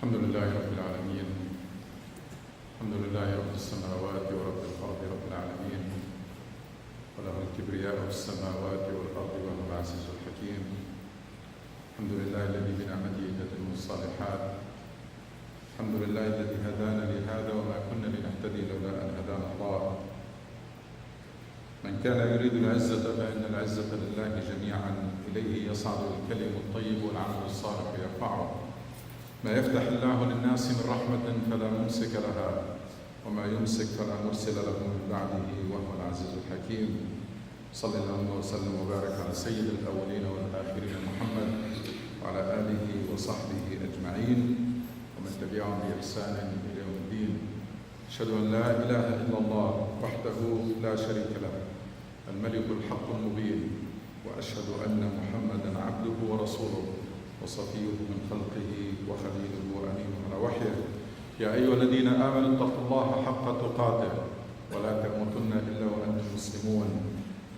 الحمد لله رب العالمين. الحمد لله رب السماوات ورب الأرض رب العالمين، وله الكبرياء في السماوات والأرض وهو العزيز الحكيم. الحمد لله الذي بنعمته تتم الصالحات. الحمد لله الذي هدانا لهذا وما كنا لنهتدي لولا أن هدانا الله. من كان يريد العزة فإن العزة لله جميعا، إليه يصعد الكلم الطيب والعمل الصالح يرفعه. ما يفتح الله للناس من رحمة فلا ممسك لها، وما يمسك فلا مرسل له من بعده، وهو العزيز الحكيم. صلى الله وسلم وبارك على سيد الأولين والآخرين محمد وعلى آله وصحبه أجمعين ومن تبعهم بإحسان إلى يوم الدين. أشهد أن لا إله إلا الله وحده لا شريك له، الملك الحق المبين، وأشهد أن محمدا عبده ورسوله وصفيه من خلقه وخليله وأمينه على وحيه. يا أيها الذين آمنوا اتقوا الله حق تقاته ولا تموتن إلا وأنتم مسلمون.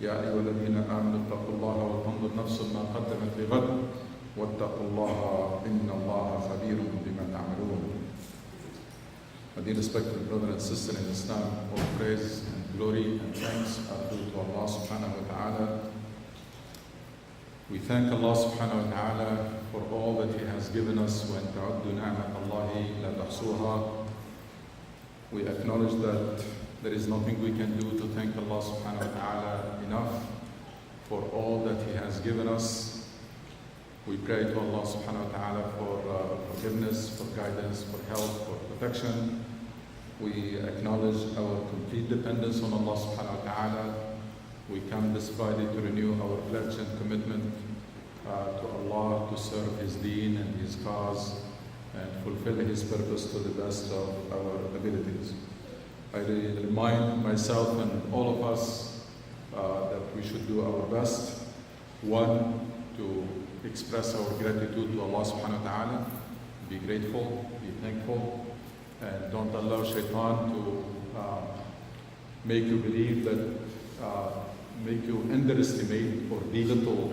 يا أيها الذين آمنوا اتقوا الله وتنظر نفس ما قدمت لغد واتقوا الله إن الله خبير بما تعملون. My dear respected brother and sister in Islam, all praise and glory and thanks are due to Allah subhanahu wa ta'ala. We thank Allah subhanahu wa ta'ala for all that He has given us. وَإِن تَعُدُّوا نِعْمَةَ اللَّهِ لَا تَحْصُوهَا. We acknowledge that there is nothing we can do to thank Allah subhanahu wa ta'ala enough for all that He has given us. We pray to Allah subhanahu wa ta'ala for forgiveness, for guidance, for help, for protection. We acknowledge our complete dependence on Allah subhanahu wa ta'ala. We come this Friday to renew our pledge and commitment to Allah to serve His deen and His cause and fulfill His purpose to the best of our abilities. I remind myself and all of us that we should do our best. One, to express our gratitude to Allah subhanahu wa ta'ala, be grateful, be thankful, and don't allow shaitan to make you believe that make you underestimate or belittle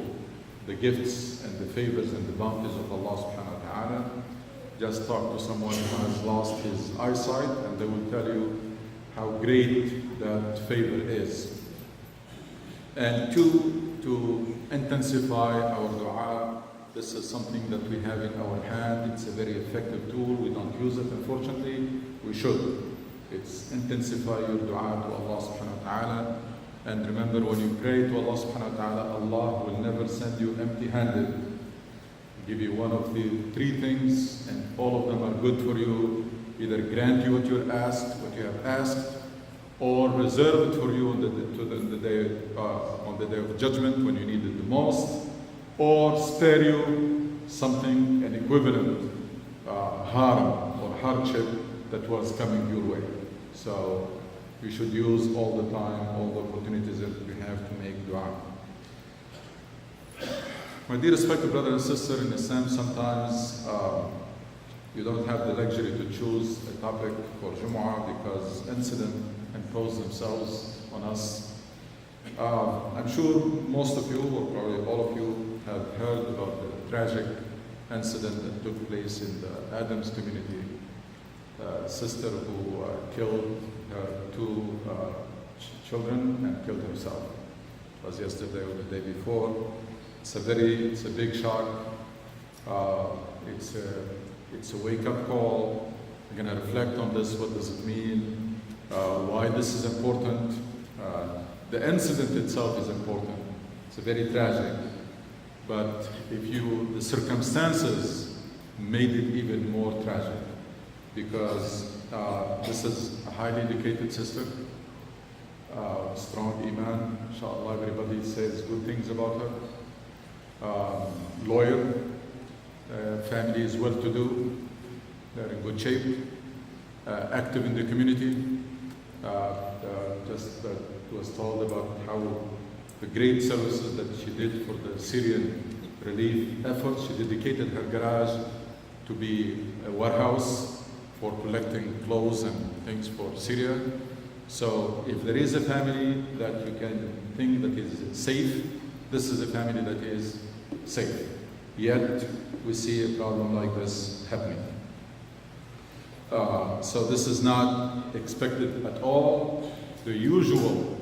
the gifts and the favors and the bounties of Allah subhanahu wa ta'ala. Just talk to someone who has lost his eyesight and they will tell you how great that favor is. And two, to intensify our dua. This is something that we have in our hand. It's a very effective tool. We don't use it, unfortunately. We should. It's intensify your dua to Allah subhanahu wa ta'ala. And remember, when you pray to Allah subhanahu wa ta'ala, Allah will never send you empty-handed. Give you one of the three things, and all of them are good for you. Either grant you what you asked, what you have asked, or reserve it for you on the day of judgment when you need it the most, or spare you something, an equivalent harm or hardship that was coming your way. So we should use all the time, all the opportunities that we have to make dua. My dear respected brother and sister in Islam, sometimes you don't have the luxury to choose a topic for Jum'ah because incidents impose themselves on us. I'm sure most of you, or probably all of you, have heard about the tragic incident that took place in the Adams community. A sister who killed her two children and killed herself. It was yesterday or the day before. It's a big shock. It's a wake-up call. We're going to reflect on this. What does it mean? Why this is important? The incident itself is important. It's very tragic. But the circumstances made it even more tragic. Because this is a highly educated sister, strong iman, inshallah, everybody says good things about her. Lawyer, family is well-to-do, they're in good shape, active in the community. Just was told about how the great services that she did for the Syrian relief efforts. She dedicated her garage to be a warehouse for collecting clothes and things for Syria. So if there is a family that you can think that is safe, this is a family that is safe. Yet we see a problem like this happening. So this is not expected at all. The usual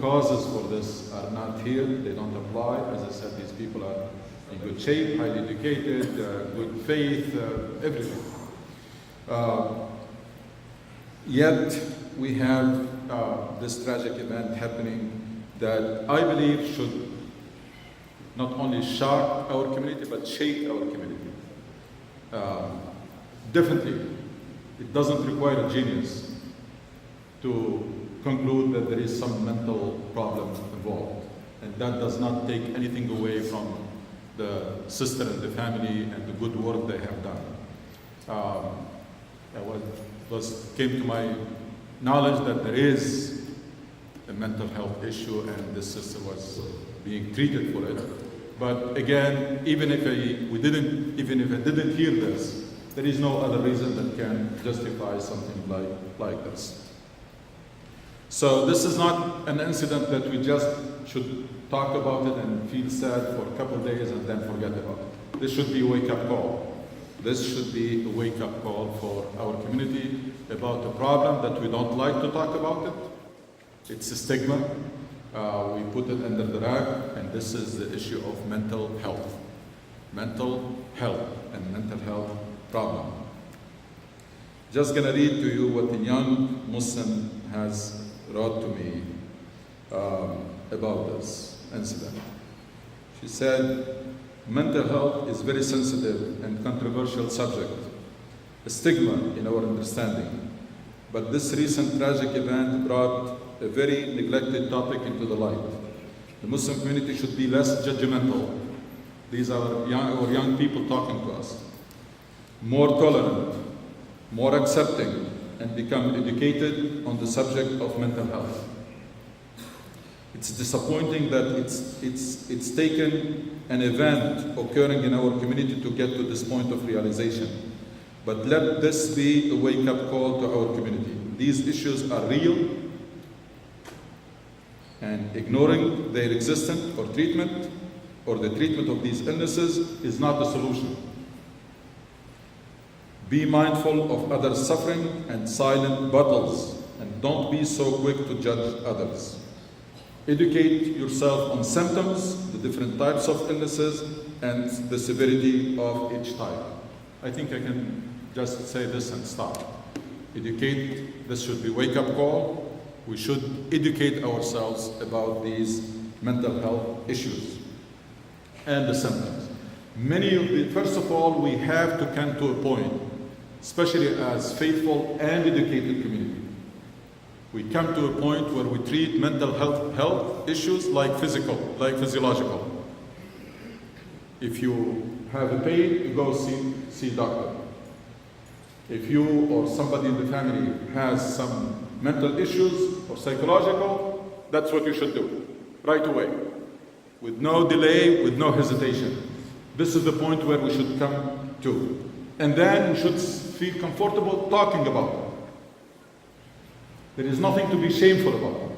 causes for this are not here. They don't apply. As I said, these people are in good shape, highly educated, good faith, everything. Yet we have this tragic event happening that I believe should not only shock our community but shake our community. Definitely, it doesn't require a genius to conclude that there is some mental problem involved, and that does not take anything away from the sister and the family and the good work they have done. Came to my knowledge that there is a mental health issue and this sister was being treated for it. But again, even if I didn't hear this, there is no other reason that can justify something like this. So this is not an incident that we just should talk about it and feel sad for a couple of days and then forget about it. This should be a wake-up call. This should be a wake-up call for our community about a problem that we don't like to talk about it. It's a stigma. We put it under the rag, and this is the issue of mental health. Mental health and mental health problem. Just gonna read to you what a young Muslim has wrote to me about this incident. She said, mental health is very sensitive and controversial subject, a stigma in our understanding. But this recent tragic event brought a very neglected topic into the light. The Muslim community should be less judgmental. These are our young people talking to us. More tolerant, more accepting, and become educated on the subject of mental health. It's disappointing that it's taken an event occurring in our community to get to this point of realization. But let this be a wake-up call to our community. These issues are real, and ignoring their existence or treatment, or the treatment of these illnesses, is not the solution. Be mindful of others' suffering and silent battles, and don't be so quick to judge others. Educate yourself on symptoms, the different types of illnesses, and the severity of each type. I think I can just say this and stop. Educate, this should be wake-up call. We should educate ourselves about these mental health issues and the symptoms. First of all, we have to come to a point, especially as faithful and educated community. We come to a point where we treat mental health issues like physiological. If you have a pain, you go see doctor. If you or somebody in the family has some mental issues or psychological, that's what you should do, right away, with no delay, with no hesitation. This is the point where we should come to. And then we should feel comfortable talking about it. There is nothing to be shameful about.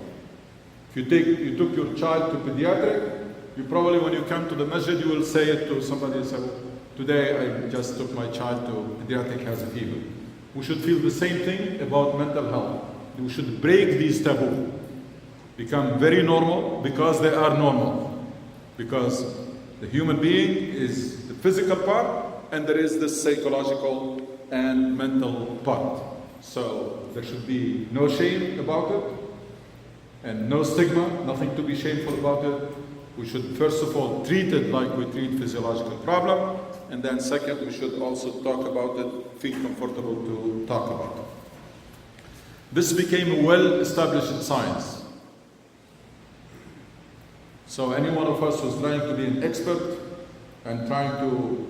If you took your child to pediatric, you probably, when you come to the masjid, you will say it to somebody, say, today I just took my child to pediatric, has a fever. We should feel the same thing about mental health. We should break these taboos, become very normal, because they are normal. Because the human being is the physical part, and there is the psychological and mental part. So there should be no shame about it, and no stigma, nothing to be shameful about it. We should first of all treat it like we treat physiological problem, and then second, we should also talk about it, feel comfortable to talk about it. This became a well-established science. So any one of us who's trying to be an expert and trying to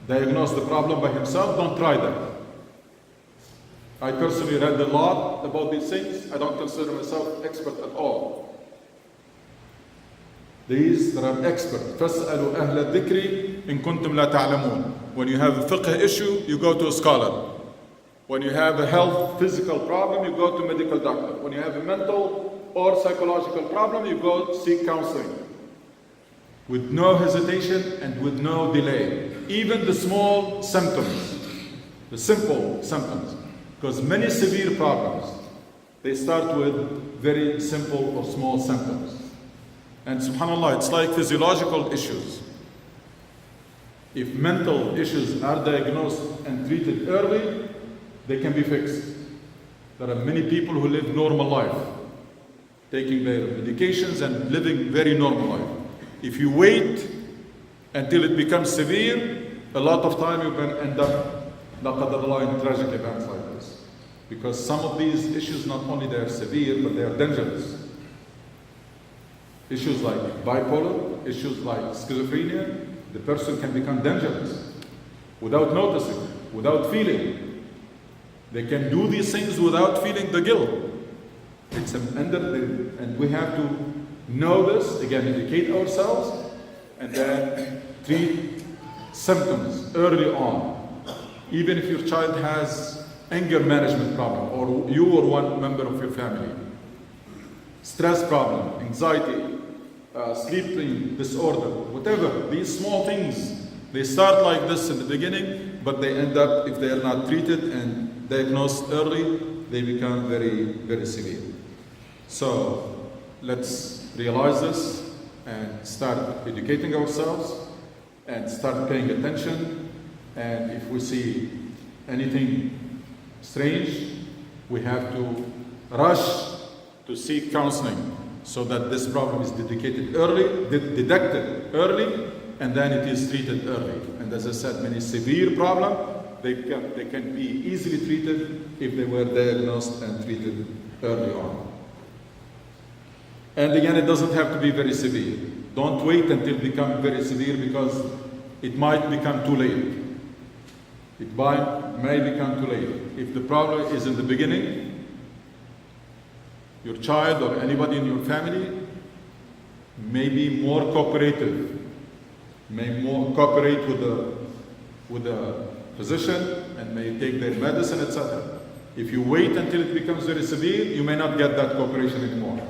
diagnose the problem by himself, don't try that. I personally read a lot about these things. I don't consider myself expert at all. There are experts. فَاسْأَلُوا أَهْلَ الذِّكْرِ إِن كُنْتُمْ لَا تَعْلَمُونَ. When you have a fiqh issue, you go to a scholar. When you have a health, physical problem, you go to a medical doctor. When you have a mental or psychological problem, you go seek counseling. with no hesitation and with no delay. Even the small symptoms, the simple symptoms, because many severe problems, they start with very simple or small symptoms. And subhanAllah, it's like physiological issues. If mental issues are diagnosed and treated early, they can be fixed. There are many people who live normal life, taking their medications and living very normal life. If you wait until it becomes severe, a lot of time you can end up, la qadar Allah, in tragic events like this. Because some of these issues, not only they are severe, but they are dangerous. Issues like bipolar, issues like schizophrenia, the person can become dangerous without noticing, without feeling. They can do these things without feeling the guilt. It's and we have to know this, again, educate ourselves, and then treat symptoms early on. Even if your child has anger management problem, or you or one member of your family, stress problem, anxiety, sleeping disorder, whatever, these small things, they start like this in the beginning, but they end up, if they are not treated and diagnosed early, they become very, very severe. So let's realize this and start educating ourselves and start paying attention. And if we see anything strange, we have to rush to seek counseling so that this problem is detected early, and then it is treated early. And as I said, many severe problems, they can be easily treated if they were diagnosed and treated early on. And again, it doesn't have to be very severe. Don't wait until it becomes very severe, because it might become too late. It may become too late. If the problem is in the beginning, your child or anybody in your family may be more cooperative, may more cooperate with the physician and may take their medicine, etc. If you wait until it becomes very severe, you may not get that cooperation anymore.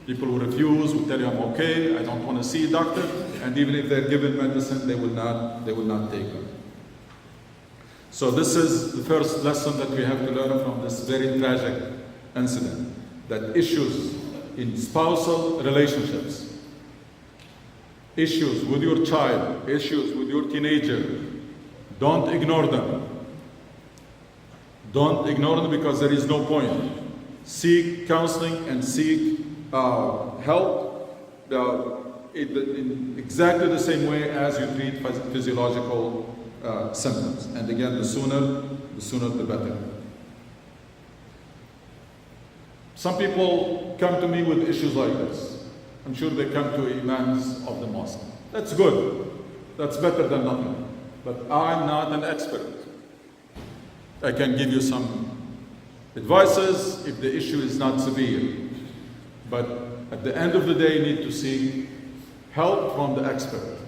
People who refuse will tell you, I'm okay, I don't want to see a doctor, and even if they're given medicine, they will not take it. So this is the first lesson that we have to learn from this very tragic incident, that issues in spousal relationships, issues with your child, issues with your teenager, don't ignore them. Don't ignore them, because there is no point. Seek counseling and seek help in exactly the same way as you treat physiological symptoms. And again, the sooner the better. Some people come to me with issues like this. I'm sure they come to imams of the mosque. That's good. That's better than nothing. But I'm not an expert. I can give you some advices if the issue is not severe. But at the end of the day, you need to seek help from the expert,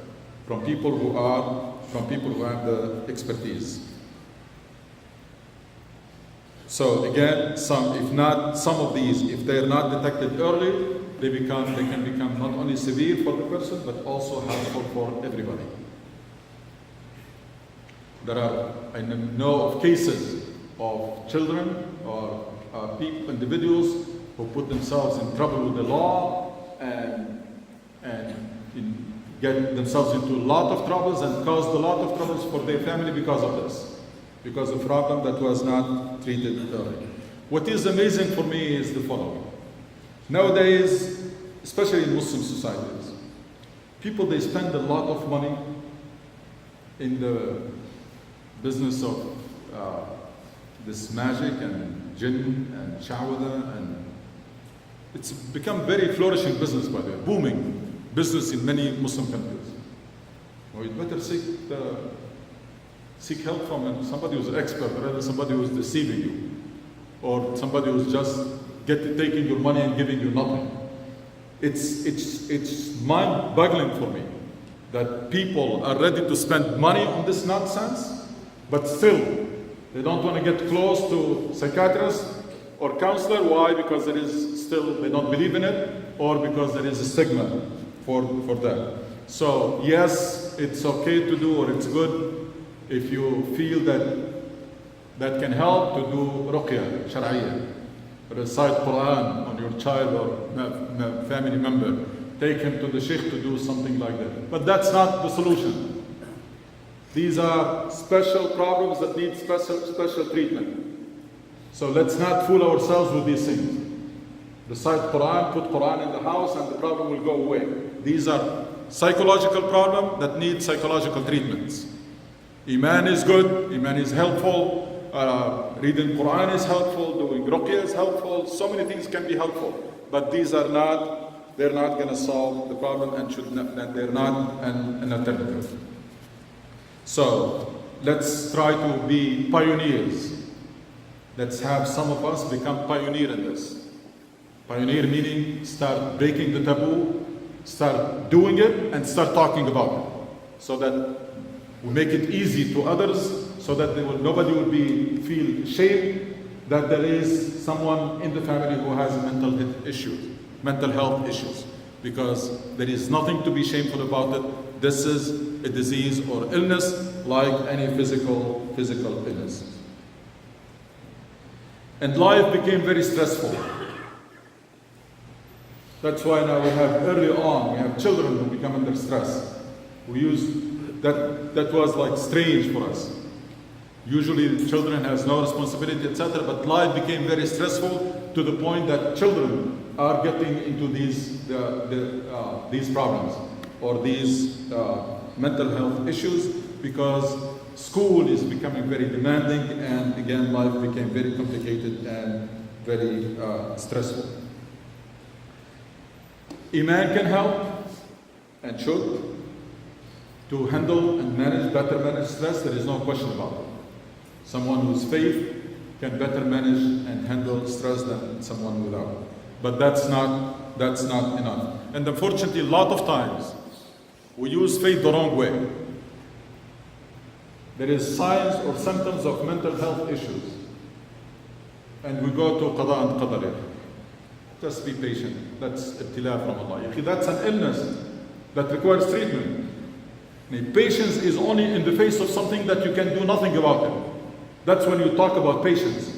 from people who have the expertise. So again, some of these, if they are not detected early, they can become not only severe for the person, but also harmful for everybody. I know of cases of children or individuals who put themselves in trouble with the law and get themselves into a lot of troubles and caused a lot of troubles for their family because of this, because of a problem that was not treated early. What is amazing for me is the following. Nowadays, especially in Muslim societies, people, they spend a lot of money in the business of this magic and jinn and shawada, and it's become very flourishing business, by the way, booming business in many Muslim countries. Well, you better seek help from somebody who's an expert, rather than somebody who's deceiving you, or somebody who's just taking your money and giving you nothing. It's mind-boggling for me that people are ready to spend money on this nonsense, but still they don't want to get close to psychiatrist or counselor. Why? Because they don't believe in it, or because there is a stigma for that. So yes, it's okay to do, or it's good if you feel that can help to do ruqya shar'iyya, recite Quran on your child or family member, take him to the sheikh to do something like that. But that's not the solution. These are special problems that need special treatment. So let's not fool ourselves with these things. Recite Quran, put Quran in the house, and the problem will go away. These are psychological problems that need psychological treatments. Iman is good, Iman is helpful, reading Quran is helpful, doing ruqya is helpful, so many things can be helpful. But these are not, they're not going to solve the problem, and they're not an alternative. So let's try to be pioneers. Let's have some of us become pioneer in this. Pioneer meaning start breaking the taboo, start doing it, and start talking about it, so that we make it easy to others, so that nobody will feel ashamed that there is someone in the family who has mental health issues, because there is nothing to be shameful about it. This is a disease or illness like any physical illness. And life became very stressful. That's why now we have we have children who become under stress. We use that was like strange for us. Usually the children has no responsibility, etc. But life became very stressful to the point that children are getting into these problems or these mental health issues, because school is becoming very demanding, and again life became very complicated and very stressful. Iman can help and should to handle and better manage stress. There is no question about it. Someone whose faith can better manage and handle stress than someone without. But that's not enough. And unfortunately, a lot of times we use faith the wrong way. There is signs or symptoms of mental health issues, and we go to qada and qadar. Just be patient. That's ibtila from Allah. That's an illness that requires treatment. Patience is only in the face of something that you can do nothing about it. That's when you talk about patience.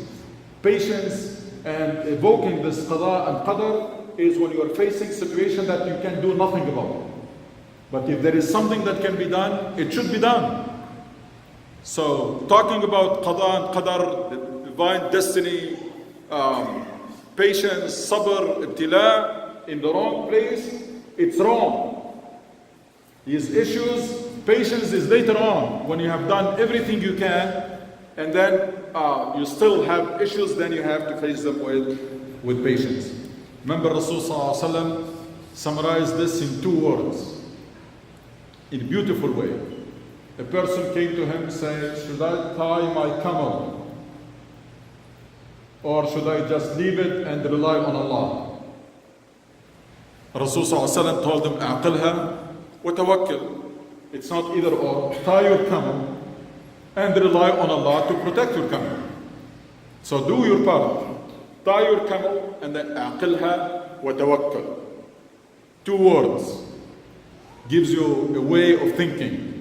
Patience and evoking this qada and qadar is when you are facing a situation that you can do nothing about it. But if there is something that can be done, it should be done. So talking about qada and qadar, the divine destiny, patience, sabr, ibtila, in the wrong place, it's wrong. These issues, patience is later on, when you have done everything you can, and then you still have issues, then you have to face them with patience. Remember Rasul Sallallahu Alaihi Wasallam summarized this in 2 words, in a beautiful way. A person came to him saying, should I tie my camel, or should I just leave it and rely on Allah? Rasul Sallallahu Alaihi Wasallam told him, a'qilha wa tawakkil. It's not either or. Tie your camel and rely on Allah to protect your camel. So do your part. Tie your camel and then a'qilha wa tawakkal. 2 words. Gives you a way of thinking,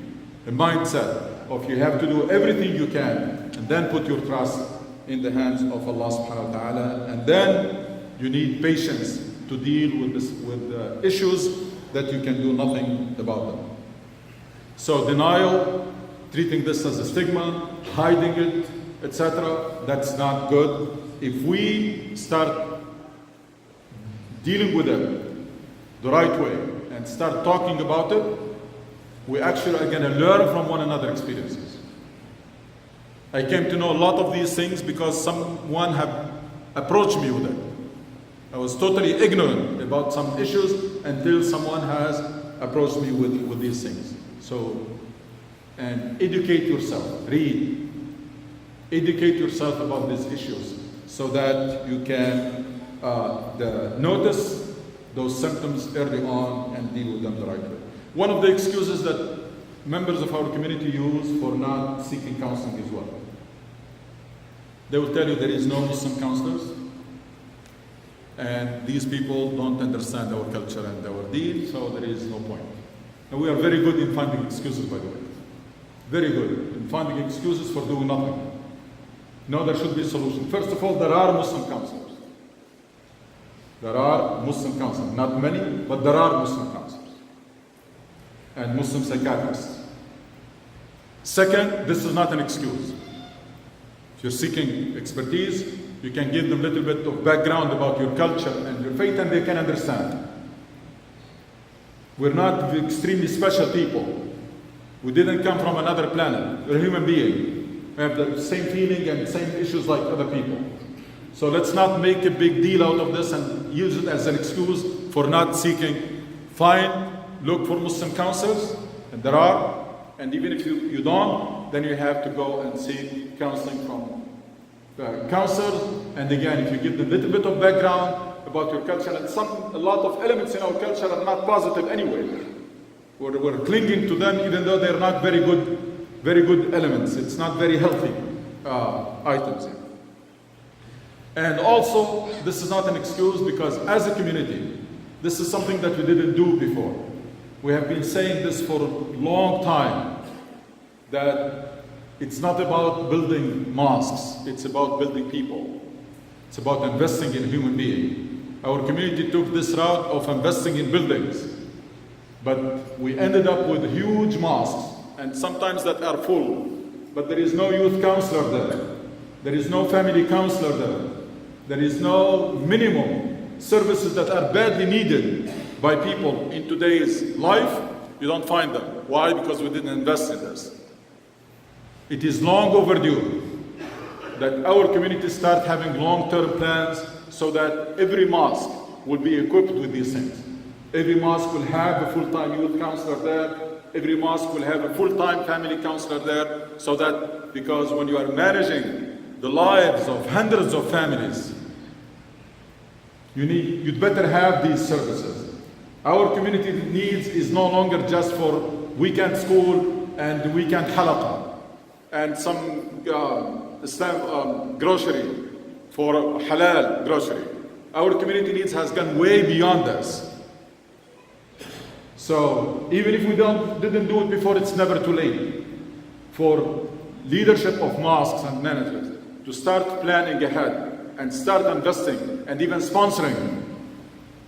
a mindset of you have to do everything you can, and then put your trust in the hands of Allah subhanahu wa ta'ala. And then you need patience to deal with issues that you can do nothing about them. So denial, treating this as a stigma, hiding it, etc., that's not good. If we start dealing with it the right way and start talking about it, we actually are going to learn from one another's experiences. I came to know a lot of these things because someone had approached me with it. I was totally ignorant about some issues until someone has approached me with these things. So, and educate yourself, read, educate yourself about these issues so that you can notice those symptoms early on and deal with them the right way. One of the excuses that members of our community use for not seeking counseling is what? They will tell you there is no Muslim counselors, and these people don't understand our culture and our deen, so there is no point. And we are very good in finding excuses, by the way. Very good in finding excuses for doing nothing. No, there should be a solution. First of all, there are Muslim counselors. There are Muslim counselors. Not many, but there are Muslim counselors. And Muslim psychiatrists. Second, this is not an excuse. If you're seeking expertise, you can give them a little bit of background about your culture and your faith, and they can understand. We're not extremely special people. We didn't come from another planet. We're a human being. We have the same feeling and same issues like other people. So let's not make a big deal out of this and use it as an excuse for not seeking. Look for Muslim counselors, and there are. And even if you don't, then you have to go and seek counseling from counselors. And again, if you give them a little bit of background about your culture, and a lot of elements in our culture are not positive anyway. We're clinging to them even though they're not very good elements. It's not very healthy items. And also, this is not an excuse because as a community, this is something that we didn't do before. We have been saying this for a long time, that it's not about building mosques, it's about building people. It's about investing in a human being. Our community took this route of investing in buildings, but we ended up with huge mosques, and sometimes that are full, but there is no youth counselor there. There is no family counselor there. There is no minimum services that are badly needed by people in today's life. You don't find them. Why? Because we didn't invest in this. It is long overdue that our community start having long-term plans so that every mosque will be equipped with these things. Every mosque will have a full-time youth counselor there. Every mosque will have a full-time family counselor there, so that, because when you are managing the lives of hundreds of families, you'd better have these services. Our community needs is no longer just for weekend school and weekend halaqa and some grocery for halal grocery. Our community needs has gone way beyond this. So even if we didn't do it before, it's never too late for leadership of mosques and managers to start planning ahead and start investing and even sponsoring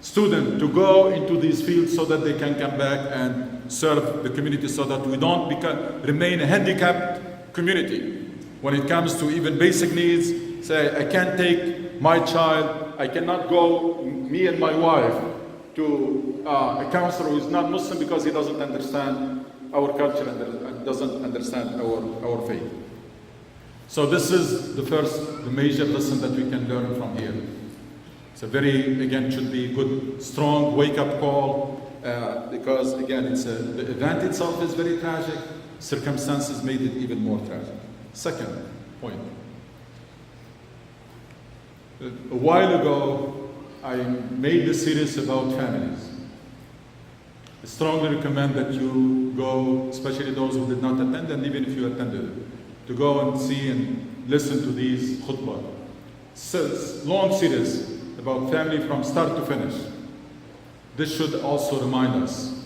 students to go into these fields so that they can come back and serve the community, so that we don't remain a handicapped community when it comes to even basic needs. Say, I can't take my child, I cannot go, me and my wife, to a counselor who is not Muslim because he doesn't understand our culture and doesn't understand our faith. So this is the major lesson that we can learn from here. It's a very, again, should be good, strong wake-up call, because again, the event itself is very tragic. Circumstances made it even more tragic. Second point. A while ago, I made this series about families. I strongly recommend that you go, especially those who did not attend, and even if you attended, to go and see and listen to these khutbah. It's long series about family from start to finish. This should also remind us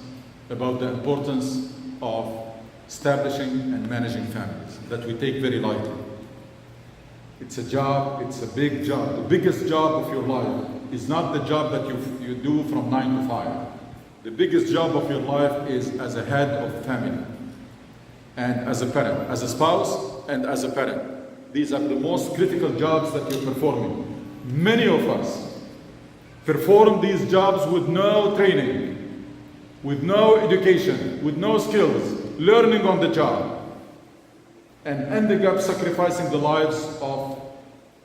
about the importance of establishing and managing families that we take very lightly. It's a job, it's a big job. The biggest job of your life is not the job that you do from 9 to 5. The biggest job of your life is as a head of family and as a parent, as a spouse and as a parent. These are the most critical jobs that you're performing. Many of us perform these jobs with no training, with no education, with no skills, learning on the job, and ending up sacrificing the lives of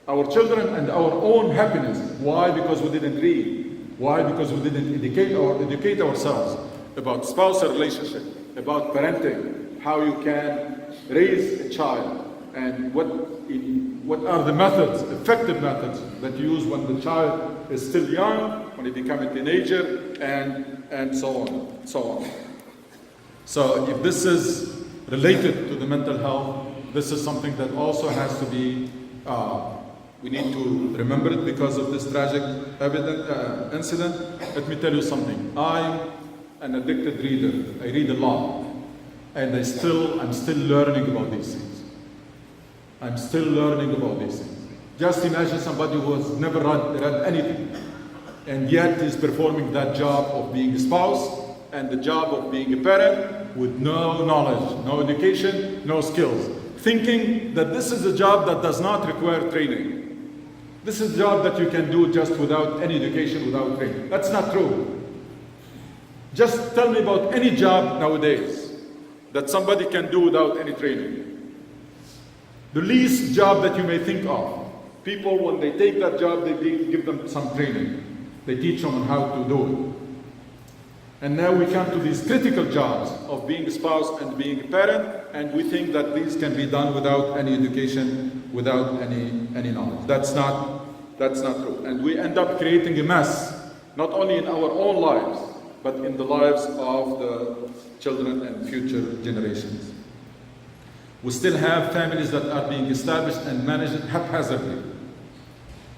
our children and our own happiness. Why? Because we didn't read. Why? Because we didn't educate ourselves about spousal relationship, about parenting, how you can raise a child, and what are the methods, effective methods that you use when the child is still young, when he becomes a teenager, and so on, so on. So if this is related to the mental health, this is something that also has to be, we need to remember it because of this tragic incident. Let me tell you something. I an addicted reader. I read a lot. And I'm still learning about these things. I'm still learning about these things. Just imagine somebody who has never read anything, and yet is performing that job of being a spouse and the job of being a parent with no knowledge, no education, no skills, thinking that this is a job that does not require training. This is a job that you can do just without any education, without training. That's not true. Just tell me about any job nowadays that somebody can do without any training. The least job that you may think of. People, when they take that job, they give them some training. They teach them on how to do it. And now we come to these critical jobs of being a spouse and being a parent, and we think that these can be done without any education, without any knowledge. That's not true. And we end up creating a mess, not only in our own lives, but in the lives of the children and future generations. We still have families that are being established and managed haphazardly,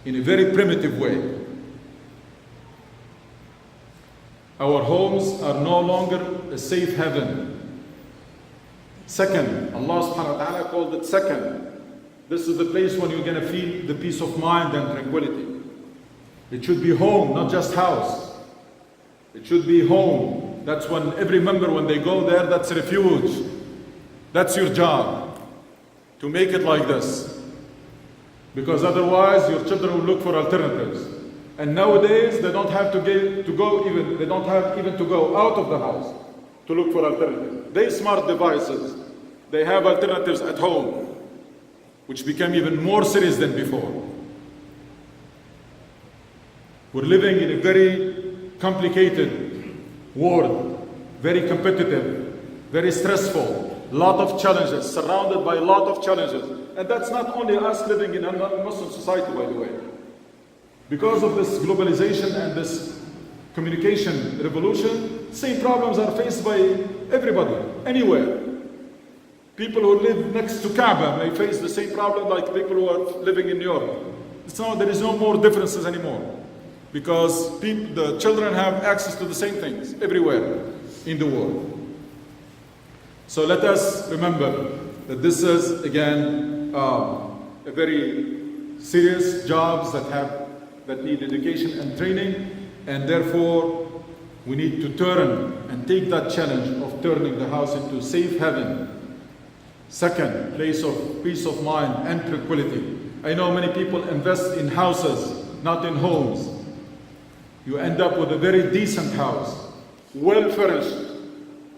in a very primitive way. Our homes are no longer a safe haven. Second, Allah subhanahu wa ta'ala called it second. This is the place when you're going to feel the peace of mind and tranquility. It should be home, not just house. It should be home. That's when every member, when they go there, that's a refuge. That's your job, to make it like this. Because otherwise your children will look for alternatives. And nowadays they don't have they don't have even to go out of the house to look for alternatives. They smart devices. They have alternatives at home, which become even more serious than before. We're living in a very complicated world, very competitive, very stressful. Lot of challenges, surrounded by a lot of challenges. And that's not only us living in a non-Muslim society, by the way. Because of this globalization and this communication revolution, same problems are faced by everybody, anywhere. People who live next to Kaaba may face the same problem like people who are living in New York. There is no more differences anymore. Because the children have access to the same things everywhere in the world. So let us remember that this is, again, a very serious jobs that need education and training, and therefore we need to turn and take that challenge of turning the house into safe haven. Second, place of peace of mind and tranquility. I know many people invest in houses, not in homes. You end up with a very decent house, well furnished,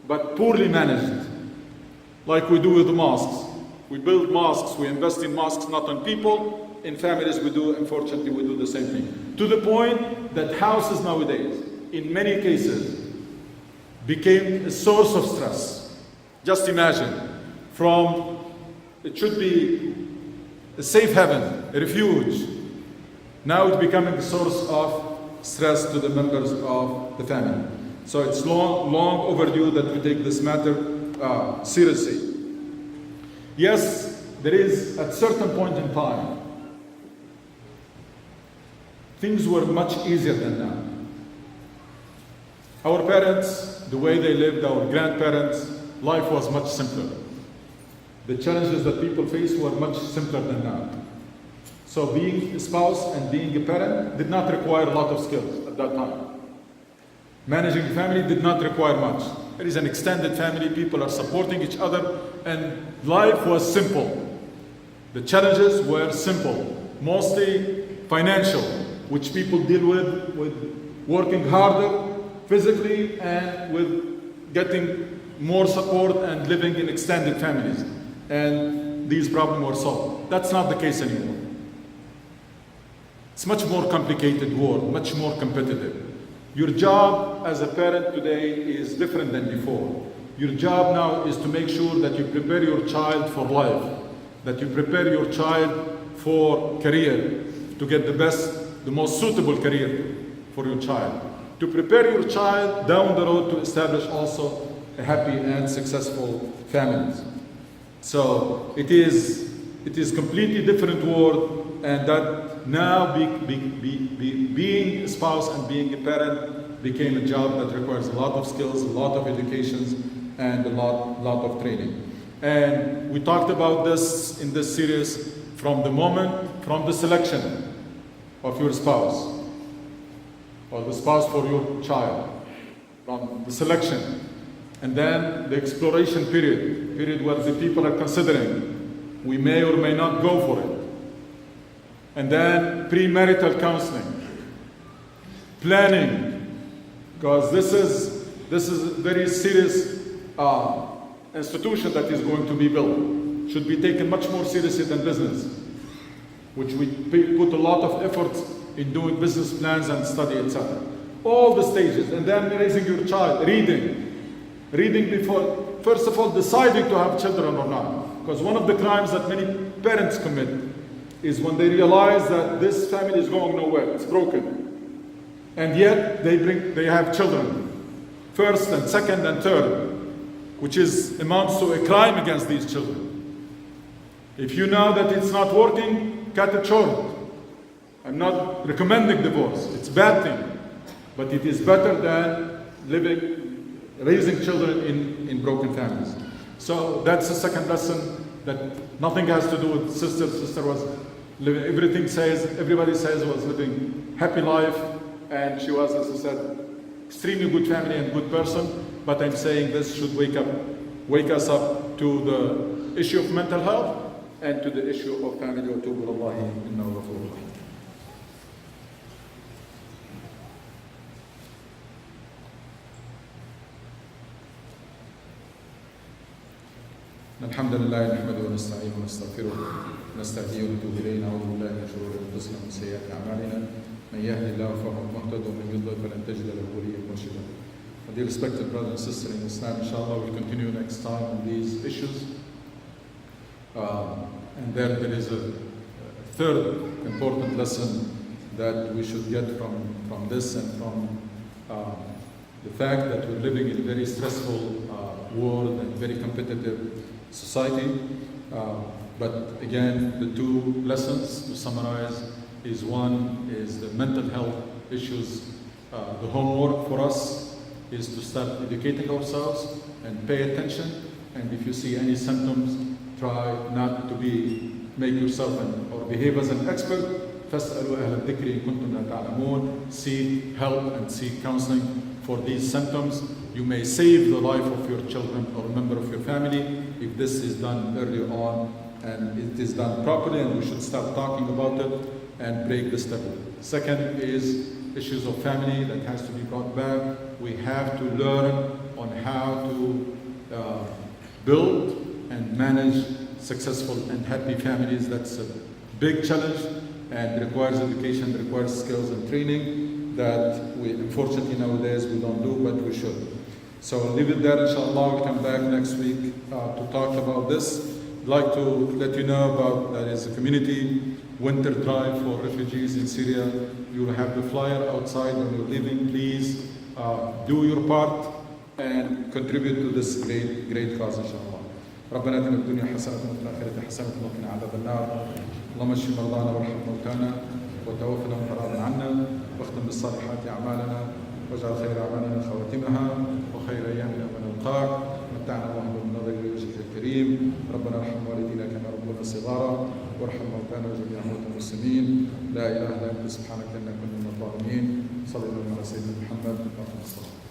but poorly managed. Like we do with the mosques. We build mosques, we invest in mosques, not on people. In families unfortunately, we do the same thing. To the point that houses nowadays, in many cases, became a source of stress. Just imagine, it should be a safe haven, a refuge. Now it's becoming a source of stress to the members of the family. So it's long overdue that we take this matter seriously. Yes, there is, at certain point in time, things were much easier than now. Our parents, the way they lived, our grandparents, life was much simpler. The challenges that people face were much simpler than now. So being a spouse and being a parent did not require a lot of skills at that time. Managing a family did not require much. There is an extended family, people are supporting each other, and life was simple. The challenges were simple, mostly financial, which people deal with working harder physically and with getting more support and living in extended families. And these problems were solved. That's not the case anymore. It's much more complicated world, much more competitive. Your job as a parent today is different than before. Your job now is to make sure that you prepare your child for life, that you prepare your child for career, to get the most suitable career for your child, to prepare your child down the road to establish also a happy and successful families. So it is completely different world, and that now being a spouse and being a parent became a job that requires a lot of skills, a lot of educations, and a lot of training. And we talked about this in this series from the selection of your spouse, or the spouse for your child, from the selection, and then the exploration period where the people are considering, we may or may not go for it. And then premarital counseling, planning, because this is a very serious institution that is going to be built. Should be taken much more seriously than business, which we put a lot of effort in doing business plans and study, etc. All the stages, and then raising your child, reading before, first of all, deciding to have children or not. Because one of the crimes that many parents commit is when they realize that this family is going nowhere, it's broken. And yet they have children, first and second and third, which amounts to a crime against these children. If you know that it's not working, cut it short. I'm not recommending divorce, it's a bad thing. But it is better than raising children in broken families. So that's the second lesson, that nothing has to do with sister. Sister was living, everybody says was living happy life, and she was, as I said, extremely good family and good person. But I'm saying this should wake us up to the issue of mental health and to the issue of family. وَتُوبُوا إِلَى اللَّهِ إِنَّهُ غَفُورٌ رَحِيمٌ. الحمد لله نحمده ونستعينه ونستغفره ونستهديه ونتوب اليه، نعوذ بالله من شرور انفسنا ومن سيئات اعمالنا، من يهد الله فهو المهتد ومن يضلل فلن تجد له وليا مرشدا. Dear respected brothers and sisters in Islam, inshallah we'll continue next time on these issues. And then there is a third important lesson that we should get from this, and from the fact that we're living in a very stressful world and very competitive society. But again, the two lessons to summarize is, one is the mental health issues. The homework for us is to start educating ourselves and pay attention. And if you see any symptoms, try not to make yourself or behave as an expert. فاسألوا أهل الذكر إن كنتم لا تعلمون. Seek help and seek counseling for these symptoms. You may save the life of your children or a member of your family if this is done early on and it is done properly, and we should start talking about it and break this taboo. Second is issues of family that has to be brought back. We have to learn on how to build and manage successful and happy families. That's a big challenge and requires education, requires skills and training that we unfortunately nowadays we don't do, but we should. So I'll leave it there, inshallah. We'll come back next week to talk about this. I'd like to let you know about there is a community winter drive for refugees in Syria. You will have the flyer outside when you're leaving. Please do your part and contribute to this great cause, inshallah. ربنا اتنا في الدنيا حسنة وفي الآخرة حسنة وقنا عذاب النار. اللهم اشف مرضانا وارحم موتانا وتوفنا وراض عنا واختم بالصالحات أعمالنا واجعل خير أعمالنا خواتمها وخير أيامنا من نلقاك. متعنا اللهم بالنظر لوجهك الكريم. ربنا ارحم والدينا كما ربونا صغارا وارحم موتانا وجميع موتى المسلمين. لا إله إلا أنت سبحانك إنا كنا من الظالمين. صلى الله على سيدنا محمد وعلى آله وصحبه.